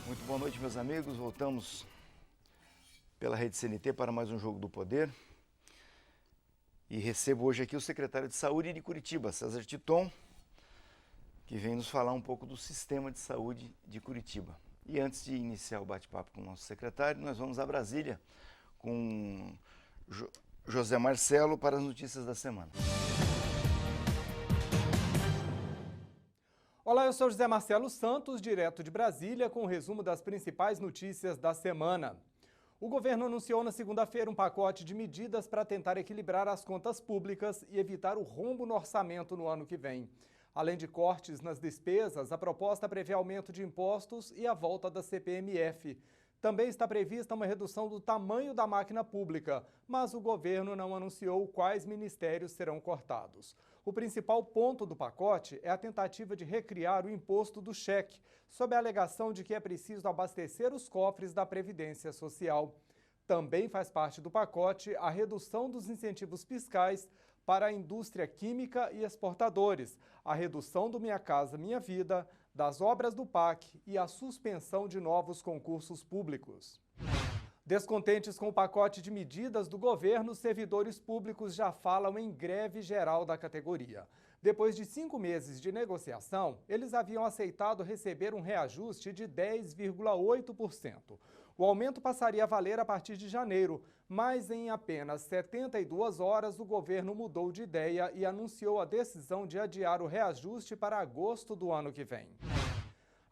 Muito boa noite, meus amigos. Voltamos pela Rede CNT para mais um Jogo do Poder. E recebo hoje aqui o secretário de Saúde de Curitiba, César Titon, que vem nos falar um pouco do sistema de saúde de Curitiba. E antes de iniciar o bate-papo com o nosso secretário, nós vamos a Brasília com José Marcelo para as notícias da semana. Olá, eu sou José Marcelo Santos, direto de Brasília, com o resumo das principais notícias da semana. O governo anunciou na segunda-feira um pacote de medidas para tentar equilibrar as contas públicas e evitar o rombo no orçamento no ano que vem. Além de cortes nas despesas, a proposta prevê aumento de impostos e a volta da CPMF. Também está prevista uma redução do tamanho da máquina pública, mas o governo não anunciou quais ministérios serão cortados. O principal ponto do pacote é a tentativa de recriar o imposto do cheque, sob a alegação de que é preciso abastecer os cofres da Previdência Social. Também faz parte do pacote a redução dos incentivos fiscais para a indústria química e exportadores, a redução do Minha Casa Minha Vida, das obras do PAC e a suspensão de novos concursos públicos. Descontentes com o pacote de medidas do governo, os servidores públicos já falam em greve geral da categoria. Depois de 5 meses de negociação, eles haviam aceitado receber um reajuste de 10,8%. O aumento passaria a valer a partir de janeiro, mas em apenas 72 horas o governo mudou de ideia e anunciou a decisão de adiar o reajuste para agosto do ano que vem.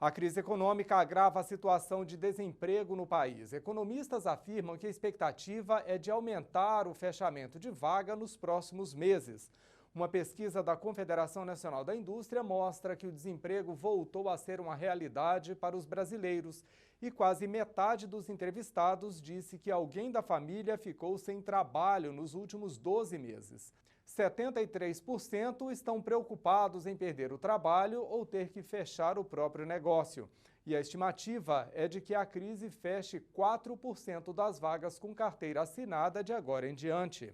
A crise econômica agrava a situação de desemprego no país. Economistas afirmam que a expectativa é de aumentar o fechamento de vaga nos próximos meses. Uma pesquisa da Confederação Nacional da Indústria mostra que o desemprego voltou a ser uma realidade para os brasileiros e quase metade dos entrevistados disse que alguém da família ficou sem trabalho nos últimos 12 meses. 73% estão preocupados em perder o trabalho ou ter que fechar o próprio negócio. E a estimativa é de que a crise feche 4% das vagas com carteira assinada de agora em diante.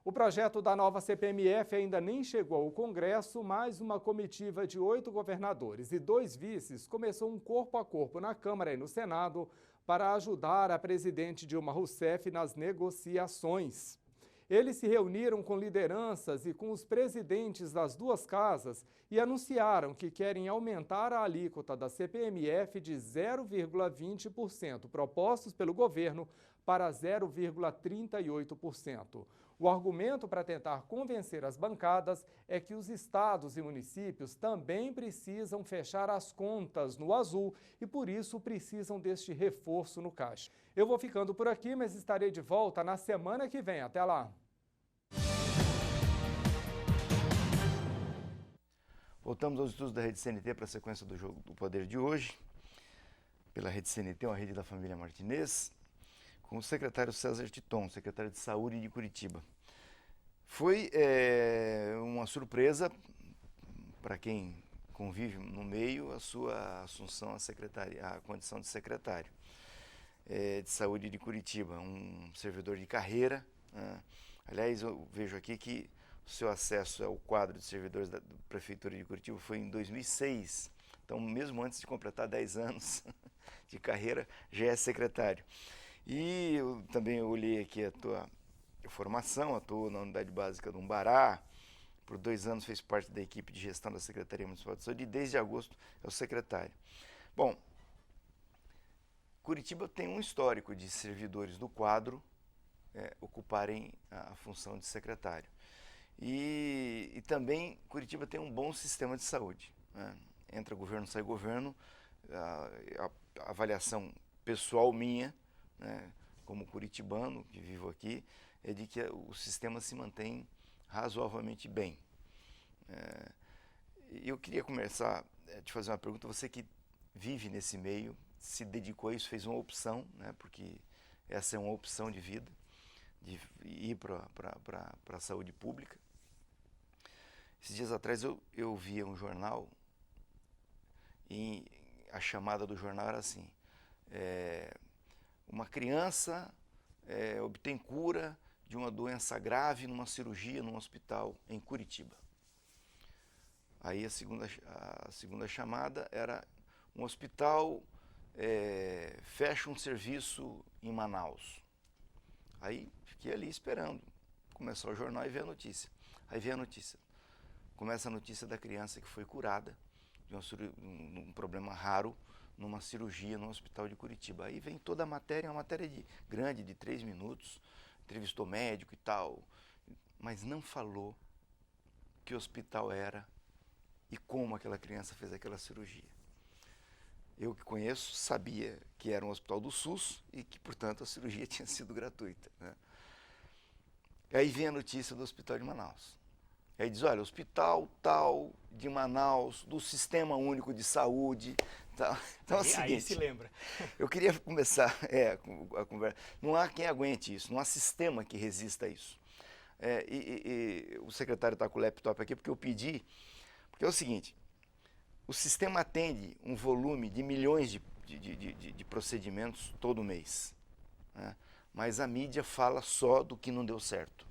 O projeto da nova CPMF ainda nem chegou ao Congresso, mas uma comitiva de 8 governadores e 2 vices começou um corpo a corpo na Câmara e no Senado para ajudar a presidente Dilma Rousseff nas negociações. Eles se reuniram com lideranças e com os presidentes das 2 casas e anunciaram que querem aumentar a alíquota da CPMF de 0,20%, propostos pelo governo, para 0,38%. O argumento para tentar convencer as bancadas é que os estados e municípios também precisam fechar as contas no azul e, por isso, precisam deste reforço no caixa. Eu vou ficando por aqui, mas estarei de volta na semana que vem. Até lá! Voltamos aos estudos da Rede CNT para a sequência do Jogo do Poder de hoje, pela Rede CNT, uma rede da família Martinez, com o secretário César Titon, secretário de Saúde de Curitiba. Foi uma surpresa para quem convive no meio a sua assunção à condição de secretário de Saúde de Curitiba, um servidor de carreira. Aliás, eu vejo aqui que o seu acesso ao quadro de servidores da Prefeitura de Curitiba foi em 2006, então mesmo antes de completar 10 anos de carreira, já é secretário. E eu também olhei aqui a tua formação, atuou na Unidade Básica do Umbará, por 2 anos fez parte da equipe de gestão da Secretaria Municipal de Saúde e desde agosto é o secretário. Bom, Curitiba tem um histórico de servidores do quadro ocuparem a função de secretário. E também Curitiba tem um bom sistema de saúde, né? Entra governo, sai governo, a avaliação pessoal minha, né, como curitibano que vivo aqui, é de que o sistema se mantém razoavelmente bem. Eu queria começar a te fazer uma pergunta, você que vive nesse meio, se dedicou a isso, fez uma opção, né, porque essa é uma opção de vida, de ir para a saúde pública. Esses dias atrás eu via um jornal e a chamada do jornal era assim, criança obtém cura de uma doença grave numa cirurgia num hospital em Curitiba. Aí a segunda chamada era um hospital fecha um serviço em Manaus. Aí fiquei ali esperando começar o jornal e ver a notícia. Aí vem a notícia. Começa a notícia da criança que foi curada de um problema raro numa cirurgia no hospital de Curitiba. Aí vem toda a matéria, uma matéria grande, de 3 minutos, entrevistou médico e tal, mas não falou que hospital era e como aquela criança fez aquela cirurgia. Eu que conheço sabia que era um hospital do SUS e que, portanto, a cirurgia tinha sido gratuita, né? Aí vem a notícia do Hospital de Manaus. Aí diz, olha, hospital tal de Manaus, do Sistema Único de Saúde. Tal. Então é o seguinte, aí se lembra. Eu queria começar a conversa. Não há quem aguente isso, não há sistema que resista a isso. O secretário está com o laptop aqui porque eu pedi, porque é o seguinte, o sistema atende um volume de milhões de procedimentos todo mês, né? Mas a mídia fala só do que não deu certo.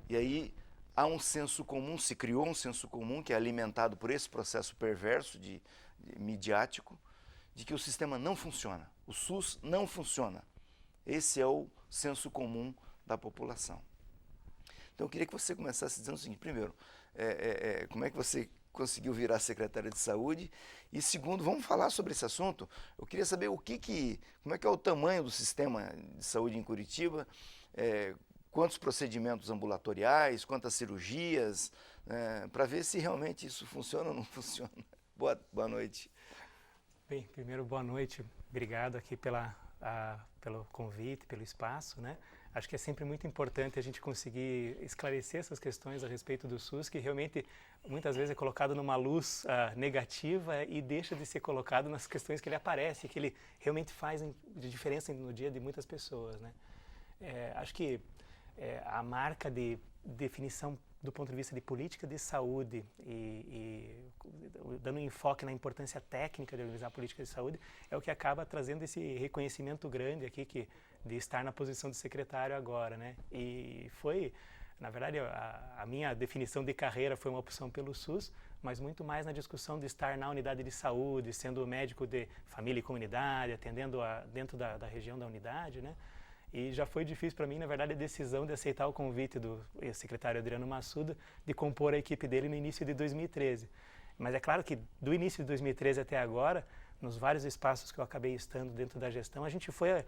E aí há um senso comum, se criou um senso comum que é alimentado por esse processo perverso midiático, de que o sistema não funciona, o SUS não funciona. Esse é o senso comum da população. Então eu queria que você começasse dizendo o seguinte, primeiro, como é que você conseguiu virar secretária de saúde? E segundo, vamos falar sobre esse assunto. Eu queria saber como é que é o tamanho do sistema de saúde em Curitiba, quantos procedimentos ambulatoriais, quantas cirurgias, para ver se realmente isso funciona ou não funciona. Boa noite. Bem, primeiro, boa noite. Obrigado aqui pelo convite, pelo espaço, né? Acho que é sempre muito importante a gente conseguir esclarecer essas questões a respeito do SUS, que realmente muitas vezes é colocado numa luz negativa e deixa de ser colocado nas questões que ele aparece, que ele realmente faz de diferença no dia de muitas pessoas, né? Acho que a marca de definição do ponto de vista de política de saúde e dando enfoque na importância técnica de organizar a política de saúde é o que acaba trazendo esse reconhecimento grande aqui de estar na posição de secretário agora, né? E foi, na verdade, a minha definição de carreira foi uma opção pelo SUS, mas muito mais na discussão de estar na unidade de saúde, sendo médico de família e comunidade, atendendo dentro da região da unidade, né? E já foi difícil para mim, na verdade, a decisão de aceitar o convite do secretário Adriano Massuda de compor a equipe dele no início de 2013. Mas é claro que do início de 2013 até agora, nos vários espaços que eu acabei estando dentro da gestão, a gente foi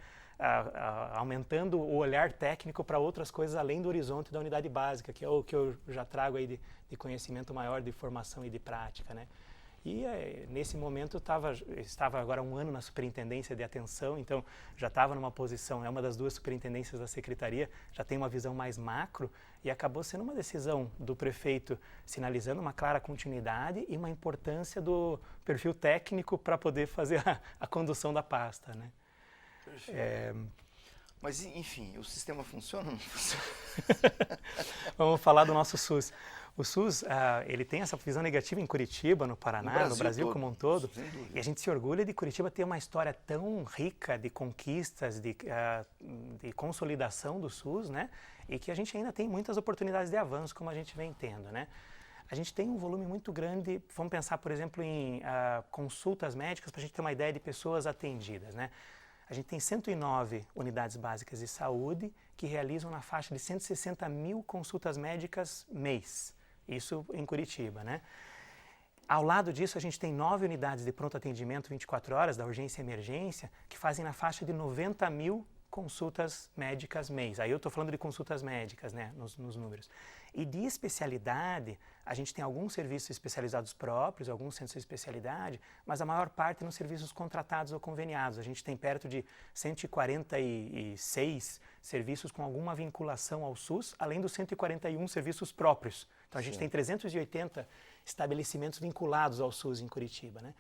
aumentando o olhar técnico para outras coisas além do horizonte da unidade básica, que é o que eu já trago aí de conhecimento maior, de formação e de prática, né? E nesse momento estava agora 1 ano na superintendência de atenção, então já estava numa posição, é uma das 2 superintendências da secretaria, já tem uma visão mais macro e acabou sendo uma decisão do prefeito sinalizando uma clara continuidade e uma importância do perfil técnico para poder fazer a condução da pasta, né? Perfeito. Mas, enfim, o sistema funciona ou não funciona? Vamos falar do nosso SUS. O SUS, ele tem essa visão negativa em Curitiba, no Paraná, no Brasil como um todo. E a gente se orgulha de Curitiba ter uma história tão rica de conquistas, de consolidação do SUS, né? E que a gente ainda tem muitas oportunidades de avanço, como a gente vem tendo, né? A gente tem um volume muito grande, vamos pensar, por exemplo, em consultas médicas, para a gente ter uma ideia de pessoas atendidas, né? A gente tem 109 unidades básicas de saúde que realizam na faixa de 160 mil consultas médicas mês. Isso em Curitiba, né? Ao lado disso, a gente tem 9 unidades de pronto atendimento 24 horas, da urgência e emergência, que fazem na faixa de 90 mil consultas médicas mês. Aí eu estou falando de consultas médicas, né, nos números. E de especialidade, a gente tem alguns serviços especializados próprios, alguns centros de especialidade, mas a maior parte nos serviços contratados ou conveniados. A gente tem perto de 146 serviços com alguma vinculação ao SUS, além dos 141 serviços próprios. Então a gente tem 380 estabelecimentos vinculados ao SUS em Curitiba, né?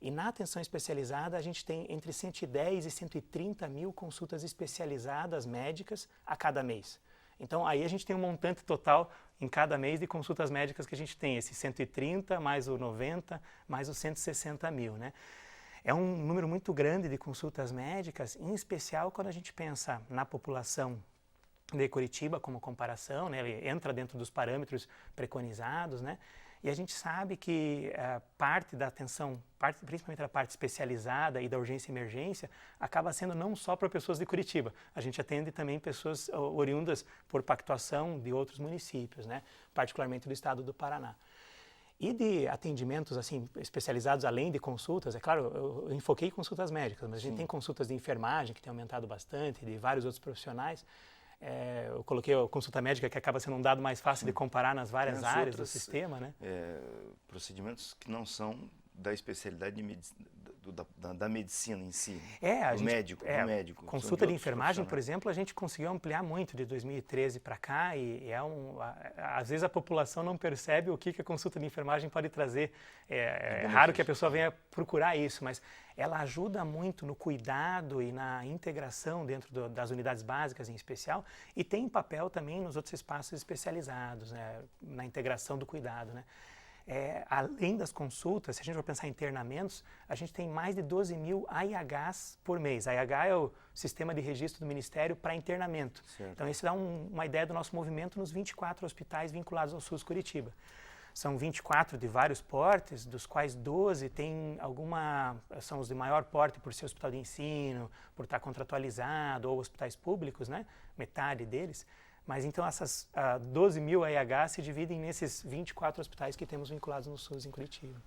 E na atenção especializada, a gente tem entre 110 e 130 mil consultas especializadas médicas a cada mês. Então, aí a gente tem um montante total em cada mês de consultas médicas que a gente tem, esses 130, mais o 90, mais os 160 mil, né? É um número muito grande de consultas médicas, em especial quando a gente pensa na população de Curitiba como comparação, né? Ele entra dentro dos parâmetros preconizados, né? E a gente sabe que parte da atenção, principalmente da parte especializada e da urgência e emergência, acaba sendo não só para pessoas de Curitiba. A gente atende também pessoas oriundas por pactuação de outros municípios, né? Particularmente do estado do Paraná. E de atendimentos assim especializados além de consultas, é claro, eu enfoquei em consultas médicas, mas a gente tem consultas de enfermagem que tem aumentado bastante, de vários outros profissionais. Eu coloquei a consulta médica que acaba sendo um dado mais fácil de comparar nas várias áreas do sistema, né? Procedimentos que não são da especialidade da medicina em si, do médico. Consulta de enfermagem, por exemplo, a gente conseguiu ampliar muito de 2013 para cá e às vezes a população não percebe o que a consulta de enfermagem pode trazer. É raro que a pessoa venha procurar isso, mas ela ajuda muito no cuidado e na integração dentro das unidades básicas em especial e tem papel também nos outros espaços especializados, né, na integração do cuidado, né? Além das consultas, se a gente for pensar em internamentos, a gente tem mais de 12 mil AIHs por mês. AIH é o Sistema de Registro do Ministério para internamento. Certo. Então, isso dá uma ideia do nosso movimento nos 24 hospitais vinculados ao SUS Curitiba. São 24 de vários portes, dos quais 12 são os de maior porte por ser hospital de ensino, por estar contratualizado, ou hospitais públicos, né? Metade deles. Mas então essas 12 mil AIH se dividem nesses 24 hospitais que temos vinculados no SUS em Curitiba.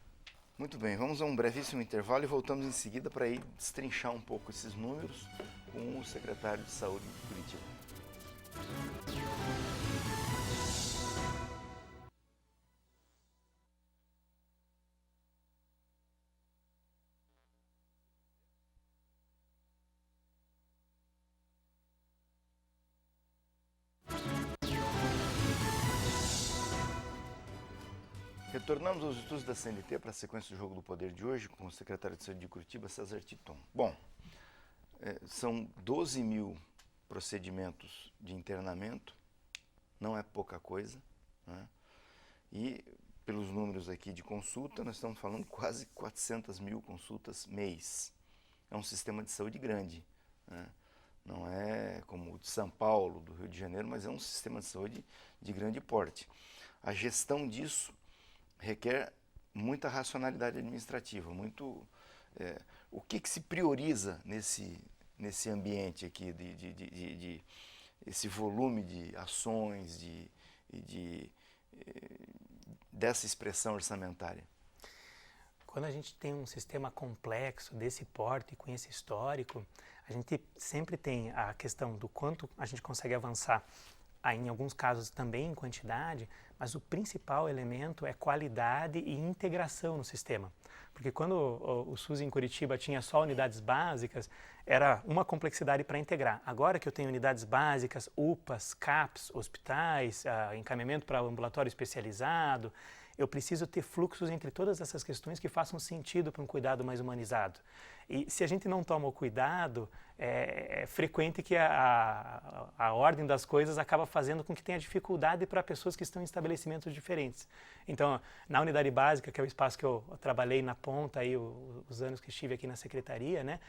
Muito bem, vamos a um brevíssimo intervalo e voltamos em seguida para ir destrinchar um pouco esses números com o secretário de Saúde de Curitiba. Retornamos aos estudos da CNT para a sequência do Jogo do Poder de hoje com o secretário de Saúde de Curitiba, César Titon. Bom, são 12 mil procedimentos de internamento, não é pouca coisa, né? E pelos números aqui de consulta, nós estamos falando quase 400 mil consultas mês. É um sistema de saúde grande, né? Não é como o de São Paulo, do Rio de Janeiro, mas é um sistema de saúde de grande porte. A gestão disso requer muita racionalidade administrativa, o que se prioriza nesse ambiente aqui, esse volume de ações, dessa expressão orçamentária? Quando a gente tem um sistema complexo desse porte, com esse histórico, a gente sempre tem a questão do quanto a gente consegue avançar, em alguns casos também em quantidade, mas o principal elemento é qualidade e integração no sistema. Porque quando o SUS em Curitiba tinha só unidades básicas, era uma complexidade para integrar. Agora que eu tenho unidades básicas, UPAs, CAPs, hospitais, encaminhamento para ambulatório especializado, eu preciso ter fluxos entre todas essas questões que façam sentido para um cuidado mais humanizado. E se a gente não toma o cuidado, é frequente que a ordem das coisas acaba fazendo com que tenha dificuldade para pessoas que estão em estabelecimentos diferentes. Então, na unidade básica, que é o espaço que eu trabalhei na ponta, aí, os anos que estive aqui na secretaria, né,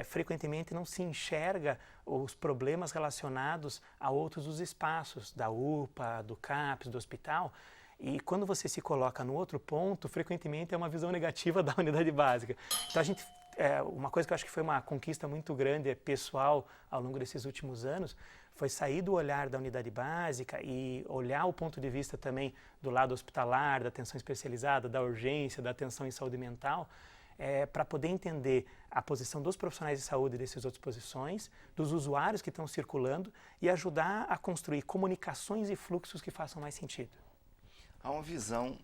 frequentemente não se enxerga os problemas relacionados a outros dos espaços, da UPA, do CAPS, do hospital. E quando você se coloca no outro ponto, frequentemente é uma visão negativa da unidade básica. Então, uma coisa que eu acho que foi uma conquista muito grande, pessoal, ao longo desses últimos anos, foi sair do olhar da unidade básica e olhar o ponto de vista também do lado hospitalar, da atenção especializada, da urgência, da atenção em saúde mental, para poder entender a posição dos profissionais de saúde dessas outras posições, dos usuários que estão circulando e ajudar a construir comunicações e fluxos que façam mais sentido. Há uma visão,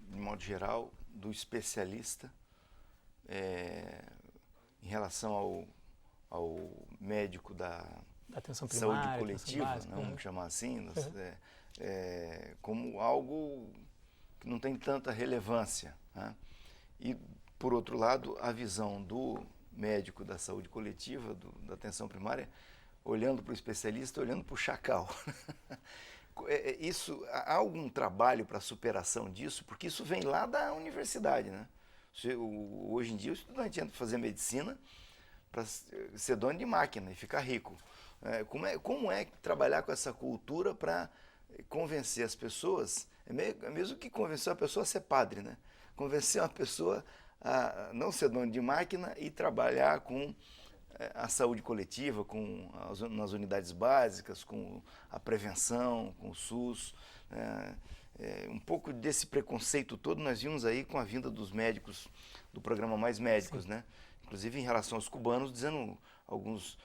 de modo geral, do especialista em relação ao médico da atenção primária, saúde coletiva, básica, vamos chamar assim, como algo que não tem tanta relevância, né? E, por outro lado, a visão do médico da saúde coletiva, da atenção primária, olhando para o especialista, olhando para o chacal. Há algum trabalho para a superação disso? Porque isso vem lá da universidade, né? Hoje em dia o estudante entra para fazer medicina para ser dono de máquina e ficar rico. Como é trabalhar com essa cultura para convencer as pessoas, mesmo que convencer a pessoa a ser padre, né? Convencer uma pessoa a não ser dono de máquina e trabalhar com a saúde coletiva, nas unidades básicas, com a prevenção, com o SUS. Um pouco desse preconceito todo nós vimos aí com a vinda dos médicos, do programa Mais Médicos, né? Inclusive em relação aos cubanos, dizendo alguns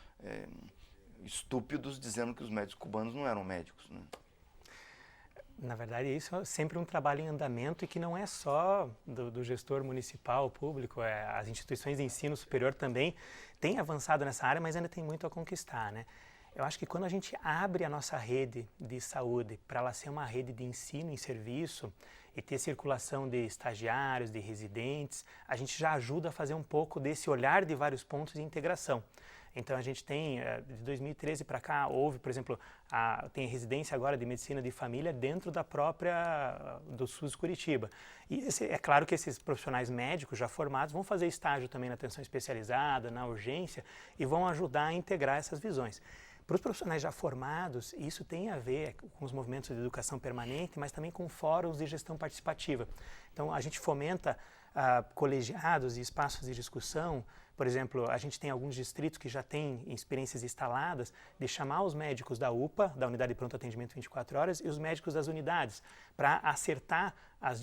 estúpidos dizendo que os médicos cubanos não eram médicos, né? Na verdade, isso é sempre um trabalho em andamento e que não é só do gestor municipal, público, as instituições de ensino superior também têm avançado nessa área, mas ainda tem muito a conquistar, né? Eu acho que quando a gente abre a nossa rede de saúde para ela ser uma rede de ensino em serviço e ter circulação de estagiários, de residentes, a gente já ajuda a fazer um pouco desse olhar de vários pontos de integração. Então a gente tem, de 2013 para cá, houve, por exemplo, tem residência agora de medicina de família dentro do SUS Curitiba. E é claro que esses profissionais médicos já formados vão fazer estágio também na atenção especializada, na urgência, e vão ajudar a integrar essas visões. Para os profissionais já formados, isso tem a ver com os movimentos de educação permanente, mas também com fóruns de gestão participativa. Então a gente fomenta colegiados e espaços de discussão. Por exemplo, a gente tem alguns distritos que já têm experiências instaladas de chamar os médicos da UPA, da Unidade de Pronto Atendimento 24 horas, e os médicos das unidades, para acertar as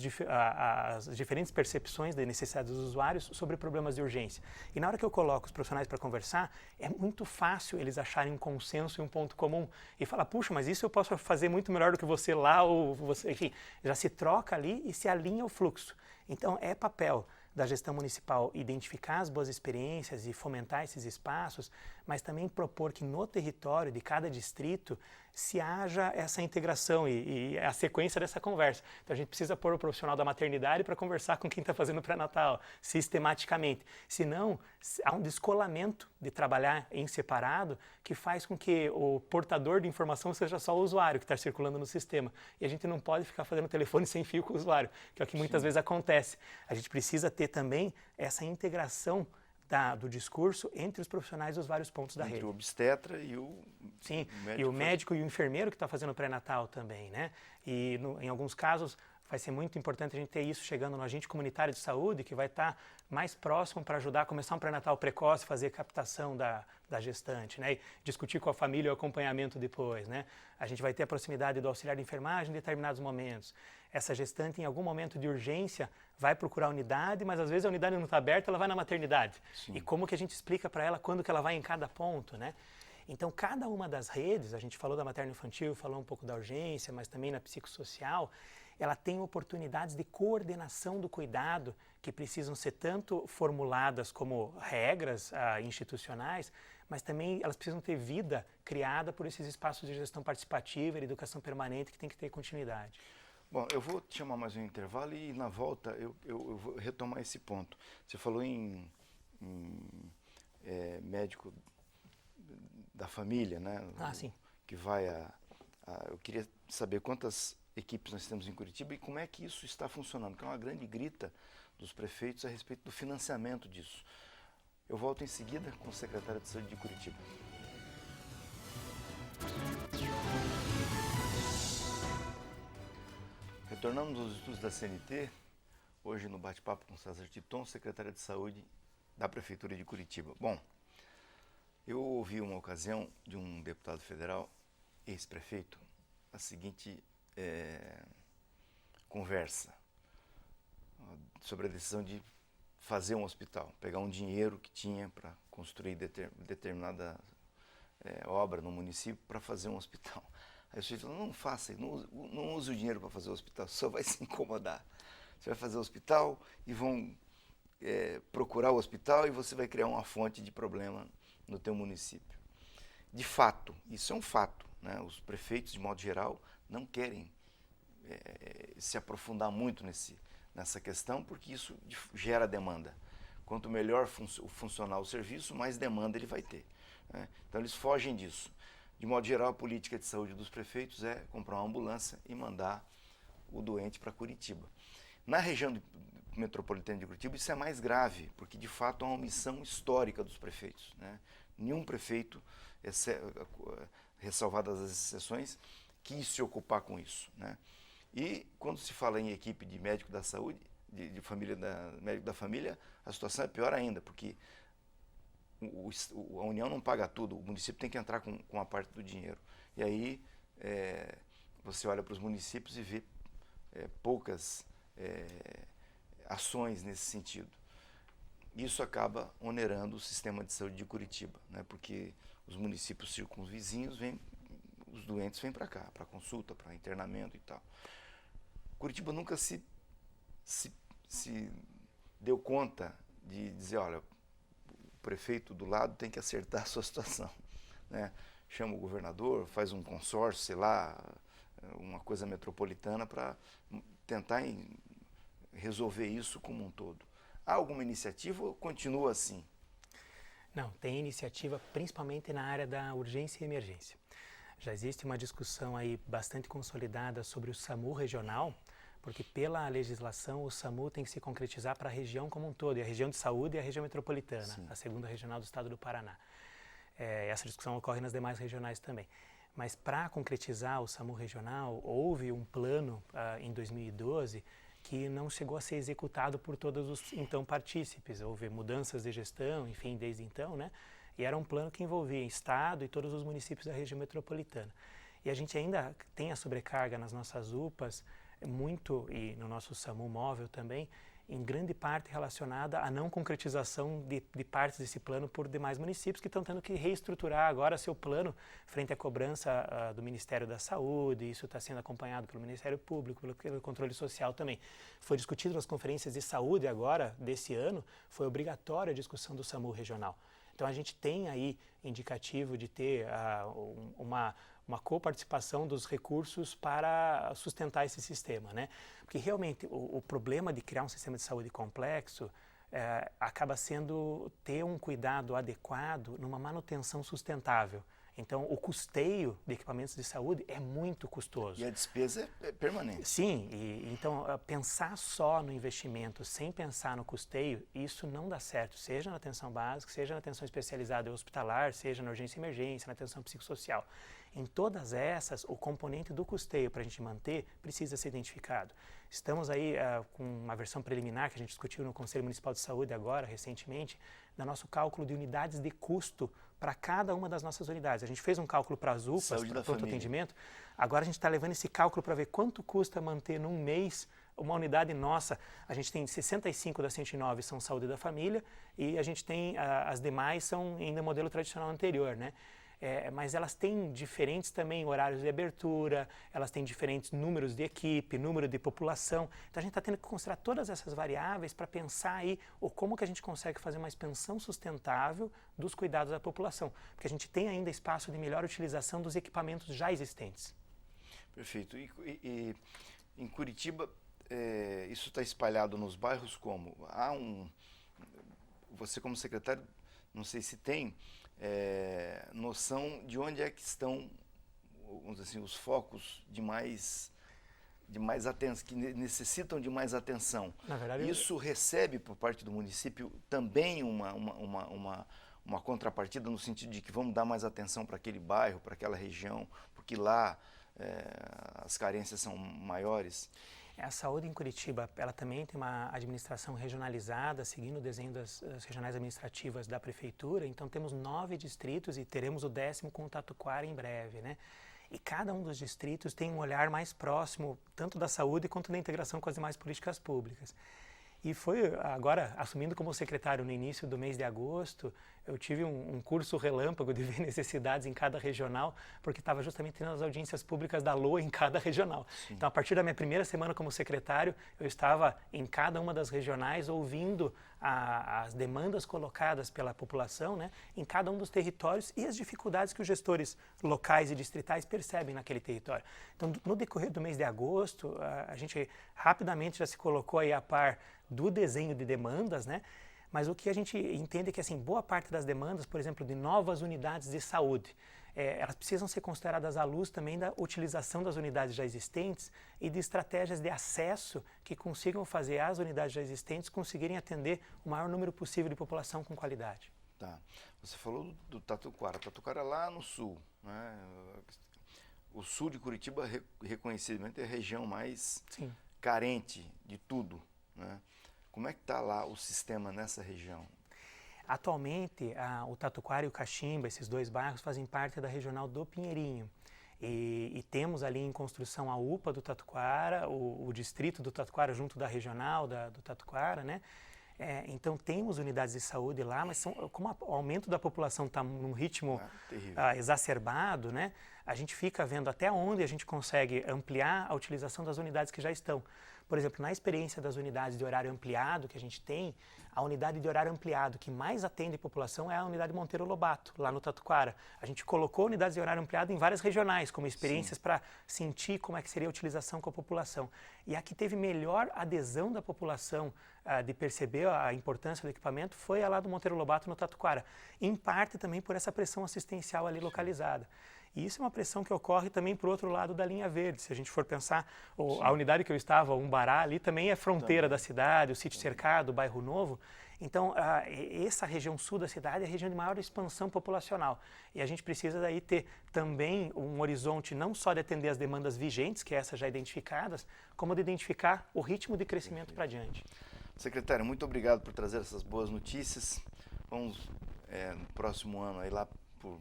diferentes percepções da necessidade dos usuários sobre problemas de urgência. E na hora que eu coloco os profissionais para conversar, é muito fácil eles acharem um consenso e um ponto comum. E falar, puxa, mas isso eu posso fazer muito melhor do que você lá, ou você... Enfim, já se troca ali e se alinha o fluxo. Então, é papel da gestão municipal identificar as boas experiências e fomentar esses espaços, mas também propor que no território de cada distrito se haja essa integração e a sequência dessa conversa. Então a gente precisa pôr o profissional da maternidade para conversar com quem está fazendo pré-natal, sistematicamente. Senão, há um descolamento de trabalhar em separado que faz com que o portador de informação seja só o usuário que está circulando no sistema. E a gente não pode ficar fazendo telefone sem fio com o usuário, que é o que muitas vezes acontece. A gente precisa ter também essa integração do discurso entre os profissionais dos vários pontos da rede. Entre o obstetra e o médico. E o médico e o enfermeiro que está fazendo pré-natal também, né? E em alguns casos vai ser muito importante a gente ter isso chegando no agente comunitário de saúde, que vai estar mais próximo para ajudar a começar um pré-natal precoce, fazer captação da gestante, né? E discutir com a família o acompanhamento depois, né? A gente vai ter a proximidade do auxiliar de enfermagem em determinados momentos. Essa gestante, em algum momento de urgência, vai procurar a unidade, mas às vezes a unidade não está aberta, ela vai na maternidade. Sim. E como que a gente explica para ela quando que ela vai em cada ponto, né? Então, cada uma das redes, a gente falou da materno-infantil, falou um pouco da urgência, mas também na psicossocial, ela tem oportunidades de coordenação do cuidado que precisam ser tanto formuladas como regras institucionais, mas também elas precisam ter vida criada por esses espaços de gestão participativa e educação permanente que tem que ter continuidade. Bom, eu vou te chamar mais um intervalo e na volta eu vou retomar esse ponto. Você falou em médico da família, né? Sim. Que vai eu queria saber quantas equipes nós temos em Curitiba e como é que isso está funcionando, que é uma grande grita dos prefeitos a respeito do financiamento disso. Eu volto em seguida com o secretário de Saúde de Curitiba. Retornamos aos estudos da CNT, hoje no bate-papo com César Titon, secretário de Saúde da Prefeitura de Curitiba. Bom, eu ouvi uma ocasião de um deputado federal, ex-prefeito, a seguinte conversa sobre a decisão de fazer um hospital, pegar um dinheiro que tinha para construir determinada obra no município para fazer um hospital. Aí o sujeito falou, não faça, não use o dinheiro para fazer o hospital, só vai se incomodar. Você vai fazer o hospital e vão procurar o hospital e você vai criar uma fonte de problema no teu município. De fato, isso é um fato, né? Os prefeitos, de modo geral, não querem se aprofundar muito nessa questão, porque isso gera demanda. Quanto melhor funcionar o serviço, mais demanda ele vai ter, né? Então eles fogem disso. De modo geral, a política de saúde dos prefeitos é comprar uma ambulância e mandar o doente para Curitiba. Na região metropolitana de Curitiba isso é mais grave, porque de fato é uma omissão histórica dos prefeitos, né? Nenhum prefeito, ressalvadas as exceções, quis se ocupar com isso, né? E quando se fala em equipe de médico da saúde, de família médico da família, a situação é pior ainda, porque a União não paga tudo, o município tem que entrar com a parte do dinheiro. E aí você olha para os municípios e vê poucas ações nesse sentido. Isso acaba onerando o sistema de saúde de Curitiba, né? Porque os municípios circunvizinhos os doentes vêm para cá, para consulta, para internamento e tal. Curitiba nunca se deu conta de dizer, olha, o prefeito do lado tem que acertar a sua situação, né? Chama o governador, faz um consórcio, sei lá, uma coisa metropolitana para tentar resolver isso como um todo. Há alguma iniciativa ou continua assim? Não, tem iniciativa principalmente na área da urgência e emergência. Já existe uma discussão aí bastante consolidada sobre o SAMU regional, porque pela legislação o SAMU tem que se concretizar para a região como um todo, e a região de saúde é a região metropolitana, sim, a segunda regional do estado do Paraná. Essa discussão ocorre nas demais regionais também. Mas para concretizar o SAMU regional, houve um plano em 2012 que não chegou a ser executado por todos os então partícipes. Houve mudanças de gestão, enfim, desde então, né? E era um plano que envolvia estado e todos os municípios da região metropolitana. E a gente ainda tem a sobrecarga nas nossas UPAs, muito, e no nosso SAMU móvel também, em grande parte relacionada à não concretização de partes desse plano por demais municípios que estão tendo que reestruturar agora seu plano frente à cobrança do Ministério da Saúde. Isso está sendo acompanhado pelo Ministério Público, pelo controle social também. Foi discutido nas conferências de saúde agora, desse ano, foi obrigatória a discussão do SAMU regional. Então a gente tem aí indicativo de ter uma coparticipação dos recursos para sustentar esse sistema, né? Porque realmente o problema de criar um sistema de saúde complexo acaba sendo ter um cuidado adequado numa manutenção sustentável. Então, o custeio de equipamentos de saúde é muito custoso. E a despesa é permanente. Sim, então pensar só no investimento sem pensar no custeio, isso não dá certo, seja na atenção básica, seja na atenção especializada e hospitalar, seja na urgência e emergência, na atenção psicossocial. Em todas essas, o componente do custeio para a gente manter precisa ser identificado. Estamos aí com uma versão preliminar que a gente discutiu no Conselho Municipal de Saúde agora, recentemente, no nosso cálculo de unidades de custo para cada uma das nossas unidades. A gente fez um cálculo para as UPAs, para pronto atendimento. Agora a gente está levando esse cálculo para ver quanto custa manter num mês uma unidade nossa. A gente tem 65 das 109 são saúde da família e a gente tem, as demais são ainda modelo tradicional anterior, né? Mas elas têm diferentes também horários de abertura, elas têm diferentes números de equipe, número de população. Então a gente está tendo que considerar todas essas variáveis para pensar aí como que a gente consegue fazer uma expansão sustentável dos cuidados da população. Porque a gente tem ainda espaço de melhor utilização dos equipamentos já existentes. Perfeito. E em Curitiba, isso está espalhado nos bairros como? Você como secretário, não sei se tem noção de onde é que estão, vamos dizer assim, os focos de mais atenção, que necessitam de mais atenção. Na verdade, isso recebe por parte do município também uma contrapartida no sentido de que vamos dar mais atenção para aquele bairro, para aquela região, porque lá as carências são maiores. A saúde em Curitiba, ela também tem uma administração regionalizada, seguindo o desenho das regionais administrativas da prefeitura. Então temos 9 distritos e teremos o 10º com o Tatuquara em breve, né? E cada um dos distritos tem um olhar mais próximo, tanto da saúde quanto da integração com as demais políticas públicas. E foi agora, assumindo como secretário no início do mês de agosto, eu tive um curso relâmpago de ver necessidades em cada regional, porque estava justamente tendo as audiências públicas da LOA em cada regional. Sim. Então, a partir da minha primeira semana como secretário, eu estava em cada uma das regionais ouvindo as demandas colocadas pela população, né, em cada um dos territórios e as dificuldades que os gestores locais e distritais percebem naquele território. Então, no decorrer do mês de agosto, a gente rapidamente já se colocou aí a par do desenho de demandas, né? Mas o que a gente entende é que assim, boa parte das demandas, por exemplo, de novas unidades de saúde, elas precisam ser consideradas à luz também da utilização das unidades já existentes e de estratégias de acesso que consigam fazer as unidades já existentes conseguirem atender o maior número possível de população com qualidade. Tá. Você falou do Tatuquara. Tatuquara é lá no sul, né? O sul de Curitiba, reconhecidamente, é a região mais Sim. carente de tudo, né? Como é que está lá o sistema nessa região? Atualmente, o Tatuquara e o Caximba, esses dois bairros, fazem parte da regional do Pinheirinho. E temos ali em construção a UPA do Tatuquara, o distrito do Tatuquara junto da regional do Tatuquara, né? Então temos unidades de saúde lá, mas como o aumento da população está num ritmo exacerbado, né? A gente fica vendo até onde a gente consegue ampliar a utilização das unidades que já estão. Por exemplo, na experiência das unidades de horário ampliado que a gente tem, a unidade de horário ampliado que mais atende a população é a unidade Monteiro Lobato, lá no Tatuquara. A gente colocou unidades de horário ampliado em várias regionais, como experiências para sentir como é que seria a utilização com a população. E a que teve melhor adesão da população de perceber a importância do equipamento foi a lá do Monteiro Lobato, no Tatuquara. Em parte também por essa pressão assistencial ali localizada. E isso é uma pressão que ocorre também para o outro lado da linha verde. Se a gente for pensar, a unidade que eu estava, Umbará, ali também é fronteira da cidade, o sítio cercado, o bairro Novo. Então, essa região sul da cidade é a região de maior expansão populacional. E a gente precisa daí ter também um horizonte não só de atender as demandas vigentes, que essas já identificadas, como de identificar o ritmo de crescimento para diante. Secretário, muito obrigado por trazer essas boas notícias. Vamos, no próximo ano, aí lá por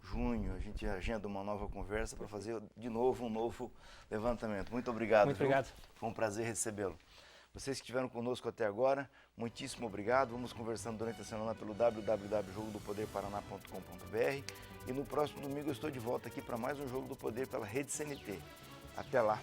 junho, a gente agenda uma nova conversa para fazer de novo um novo levantamento. Muito obrigado. Muito obrigado. Foi um prazer recebê-lo. Vocês que estiveram conosco até agora, muitíssimo obrigado. Vamos conversando durante a semana pelo www.jogodopoderparaná.com.br e no próximo domingo eu estou de volta aqui para mais um Jogo do Poder pela Rede CNT. Até lá.